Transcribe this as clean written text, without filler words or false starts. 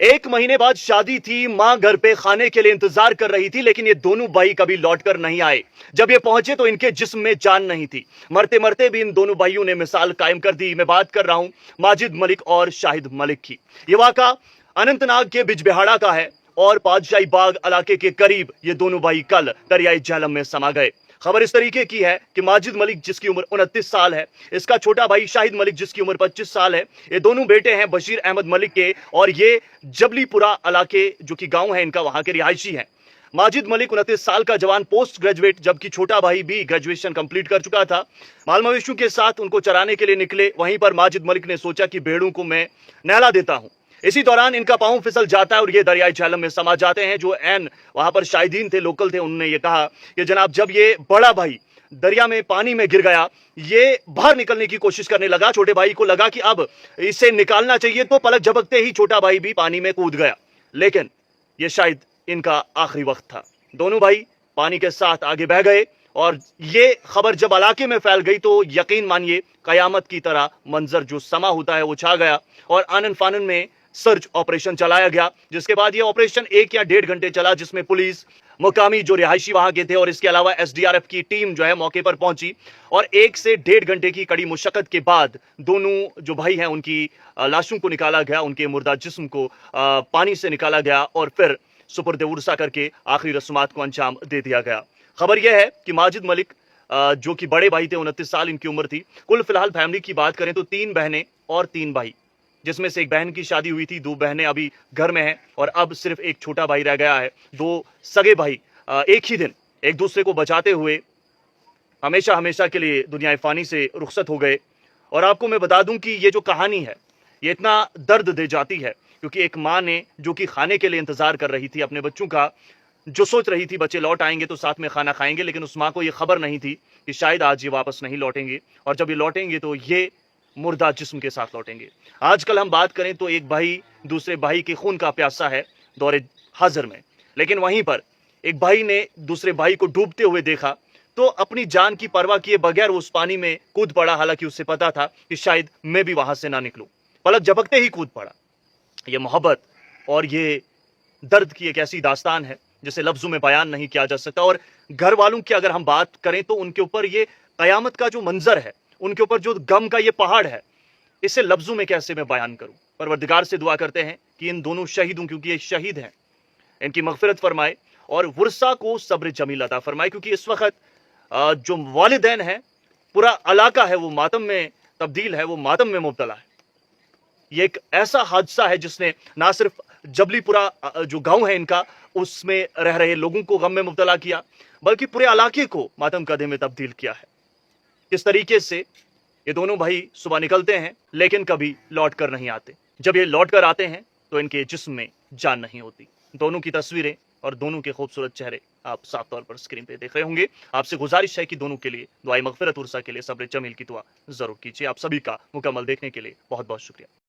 एक महीने बाद शादी थी, मां घर पे खाने के लिए इंतजार कर रही थी, लेकिन ये दोनों भाई कभी लौटकर नहीं आए। जब ये पहुंचे तो इनके जिस्म में जान नहीं थी। मरते मरते भी इन दोनों भाइयों ने मिसाल कायम कर दी। मैं बात कर रहा हूं माजिद मलिक और शाहिद मलिक की। ये वाक़ा अनंतनाग के बिजबिहाड़ा का है और पातशाही बाग इलाके के करीब ये दोनों भाई कल दरियाई झेलम में समा गए। खबर इस तरीके की है कि माजिद मलिक जिसकी उम्र 29 साल है, इसका छोटा भाई शाहिद मलिक जिसकी उम्र 25 साल है, ये दोनों बेटे हैं बशीर अहमद मलिक के और ये जबलीपुरा इलाके जो कि गांव है इनका, वहां के रिहायशी हैं। माजिद मलिक 29 साल का जवान पोस्ट ग्रेजुएट, जबकि छोटा भाई भी ग्रेजुएशन कंप्लीट कर चुका था। माल मवेशियों के साथ उनको चराने के लिए निकले। वहीं पर माजिद मलिक ने सोचा कि भेड़ों को मैं नहला देता हूं। इसी दौरान इनका पांव फिसल जाता है और ये दरियाई झेलम में समा जाते हैं। जो एन वहां पर शाहिदीन थे, लोकल थे, उन्होंने ये कहा कि जनाब जब ये बड़ा भाई दरिया में पानी में गिर गया, ये बाहर निकलने की कोशिश करने लगा। छोटे भाई को लगा कि अब इसे निकालना चाहिए, तो पलक झपकते ही छोटा भाई भी पानी में कूद गया। लेकिन ये शायद इनका आखिरी वक्त था। दोनों भाई पानी के साथ आगे बह गए और ये खबर जब इलाके में फैल गई तो यकीन मानिए कयामत की तरह मंजर जो समा होता है वो छा गया और आनन फानन में सर्च ऑपरेशन चलाया गया। जिसके बाद ये ऑपरेशन 1 या 1.5 घंटे चला, जिसमें पुलिस, मुकामी जो रिहायशी वहां के थे और इसके अलावा एसडीआरएफ की टीम जो है मौके पर पहुंची और 1 से 1.5 घंटे की कड़ी मुशक्कत के बाद दोनों जो भाई हैं उनकी लाशों को निकाला गया, उनके मुर्दा जिस्म को पानी से निकाला गया और फिर सुपुर्द उर्सा करके आखिरी रस्मात को अंजाम दे दिया गया। खबर यह है कि माजिद मलिक जो कि बड़े भाई थे, 29 साल इनकी उम्र थी। कुल फिलहाल फैमिली की बात करें तो 3 बहनें और 3 भाई, जिसमें से एक बहन की शादी हुई थी, 2 बहनें अभी घर में हैं और अब सिर्फ एक छोटा भाई रह गया है। 2 सगे भाई एक ही दिन एक दूसरे को बचाते हुए हमेशा हमेशा के लिए दुनिया फानी से रुखसत हो गए। और आपको मैं बता दूं कि ये जो कहानी है ये इतना दर्द दे जाती है क्योंकि एक माँ ने जो कि खाने के लिए इंतजार कर रही थी अपने बच्चों का, जो सोच रही थी बच्चे लौट आएंगे तो साथ में खाना खाएंगे, लेकिन उस माँ को ये खबर नहीं थी कि शायद आज ये वापस नहीं लौटेंगे और जब ये लौटेंगे तो ये मुर्दा जिस्म के साथ लौटेंगे। आजकल हम बात करें तो एक भाई दूसरे भाई के खून का प्यासा है दौरे हाजिर में, लेकिन वहीं पर एक भाई ने दूसरे भाई को डूबते हुए देखा तो अपनी जान की परवाह किए बगैर उस पानी में कूद पड़ा। हालांकि उसे पता था कि शायद मैं भी वहां से ना निकलूं, पलक झपकते ही कूद पड़ा। यह मोहब्बत और ये दर्द की एक ऐसी दास्तान है जिसे लफ्जों में बयान नहीं किया जा सकता। और घर वालों की अगर हम बात करें तो उनके ऊपर ये कयामत का जो मंजर है, उनके ऊपर जो गम का ये पहाड़ है, इसे लफ्जों में कैसे मैं बयान करूं। परवरदिगार से दुआ करते हैं कि इन दोनों शहीदों, क्योंकि ये शहीद हैं, इनकी मगफिरत फरमाए और वर्सा को सब्र जमील अता फरमाए। क्योंकि इस वक्त जो वालिदैन हैं, पूरा इलाका है वो मातम में तब्दील है, वो मातम में मुब्तला है। ये एक ऐसा हादसा है जिसने ना सिर्फ जबलीपुरा जो गांव है इनका, उसमें रह रहे लोगों को गम में मुब्तला किया, बल्कि पूरे इलाके को मातम कदे में तब्दील किया है। इस तरीके से ये दोनों भाई सुबह निकलते हैं लेकिन कभी लौट कर नहीं आते। जब ये लौट कर आते हैं तो इनके जिस्म में जान नहीं होती। दोनों की तस्वीरें और दोनों के खूबसूरत चेहरे आप साफ तौर पर स्क्रीन पे देख रहे होंगे। आपसे गुजारिश है कि दोनों के लिए दुआए मगफिरत उर्सा के लिए सब्र जमील की दुआ जरूर कीजिए। आप सभी का मुकम्मल देखने के लिए बहुत बहुत शुक्रिया।